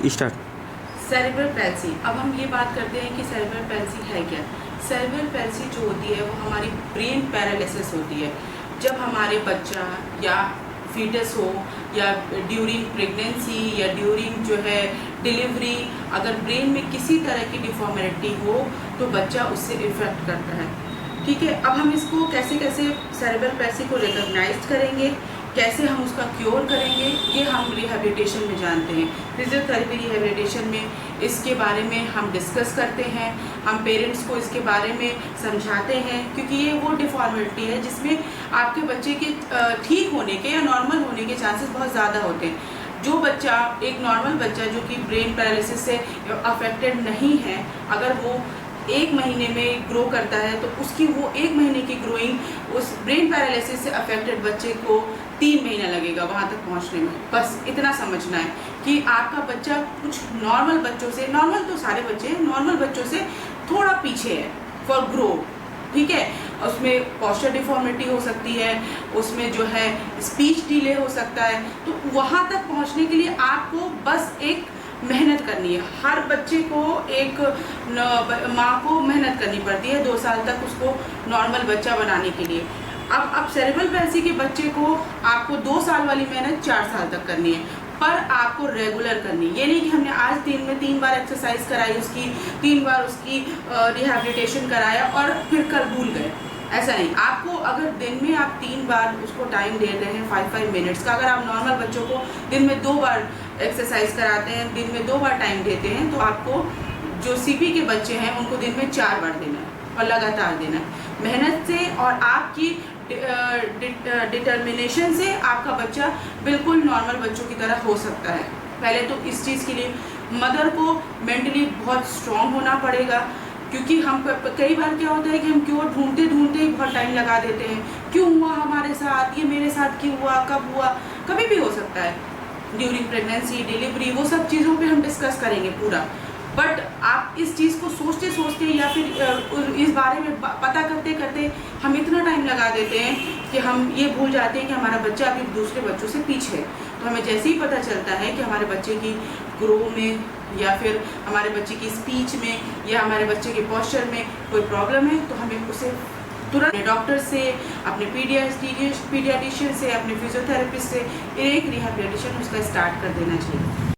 Start. Cerebral palsy. अब हम ये बात करते हैं कि सेरेब्रल पैल्सी है क्या। सेरेब्रल पैल्सी जो होती है वो हमारी ब्रेन पैरालिसिस होती है। जब हमारे बच्चा या फीटस हो या ड्यूरिंग प्रेगनेंसी या ड्यूरिंग जो है डिलीवरी, अगर ब्रेन में किसी तरह की डिफॉर्मिटी हो तो बच्चा उससे इफेक्ट करता है। ठीक है, अब हम इसको कैसे कैसे सेरेब्रल पैल्सी को रिकॉग्नाइज करेंगे, कैसे हम उसका क्योर करेंगे, ये हम रिहैबिलिटेशन में जानते हैं। फिजियोथेरेपी रिहैबिलिटेशन में इसके बारे में हम डिस्कस करते हैं, हम पेरेंट्स को इसके बारे में समझाते हैं, क्योंकि ये वो डिफॉर्मिटी है जिसमें आपके बच्चे के ठीक होने के या नॉर्मल होने के चांसेस बहुत ज़्यादा होते हैं। जो बच्चा, एक नॉर्मल बच्चा जो कि ब्रेन पैरालिसिस से अफेक्टेड नहीं है, अगर वो 1 महीने में ग्रो करता है तो उसकी वो 1 महीने की ग्रोइंग उस ब्रेन पैरालिसिस से अफेक्टेड बच्चे को 3 महीना लगेगा वहाँ तक पहुँचने में। बस इतना समझना है कि आपका बच्चा कुछ नॉर्मल बच्चों से, नॉर्मल तो सारे बच्चे हैं, नॉर्मल बच्चों से थोड़ा पीछे है फॉर ग्रो। ठीक है, उसमें पोस्चर डिफॉर्मिटी हो सकती है, उसमें जो है स्पीच डिले हो सकता है। तो वहाँ तक पहुँचने के लिए आपको बस एक मेहनत करनी है। हर बच्चे को, एक माँ को मेहनत करनी पड़ती है 2 साल तक उसको नॉर्मल बच्चा बनाने के लिए। अब सेरेब्रल पैल्सी के बच्चे को आपको 2 साल वाली मेहनत 4 साल तक करनी है, पर आपको रेगुलर करनी है। ये नहीं कि हमने आज दिन में 3 बार एक्सरसाइज कराई, उसकी 3 बार उसकी रिहैबिलिटेशन कराया और फिर कल भूल गए, ऐसा नहीं। आपको अगर दिन में आप 3 बार उसको टाइम दे रहे हैं 5-5 मिनट्स का, अगर आप नॉर्मल बच्चों को दिन में 2 बार एक्सरसाइज कराते हैं, दिन में 2 बार टाइम देते हैं, तो आपको जो सीपी के बच्चे हैं उनको दिन में 4 बार देना है और लगातार देना है। मेहनत से और आपकी डिटर्मिनेशन से आपका बच्चा बिल्कुल नॉर्मल बच्चों की तरह हो सकता है। पहले तो इस चीज़ के लिए मदर को मेंटली बहुत स्ट्रॉन्ग होना पड़ेगा, क्योंकि हम कई बार क्या होता है कि हम क्यों ढूंढते ढूंढते ही बहुत टाइम लगा देते हैं। क्यों हुआ हमारे साथ, ये मेरे साथ क्यों हुआ, कब हुआ, कभी भी हो सकता है। ड्यूरिंग प्रेगनेंसी, डिलीवरी, वो सब चीज़ों पे हम डिस्कस करेंगे पूरा। बट आप इस चीज़ को सोचते सोचते या फिर इस बारे में पता करते करते हम इतना टाइम लगा देते हैं कि हम ये भूल जाते हैं कि हमारा बच्चा अभी दूसरे बच्चों से पीछे है। तो हमें जैसे ही पता चलता है कि हमारे बच्चे की ग्रो में या फिर हमारे बच्चे की स्पीच में या हमारे बच्चे के पोस्चर में कोई प्रॉब्लम है, तो हमें उसे तुरंत डॉक्टर से, अपने पीडियाट्रिशियन से, अपने फिजियोथेरेपिस्ट से एक रिहैबिलिटेशन उसका स्टार्ट कर देना चाहिए।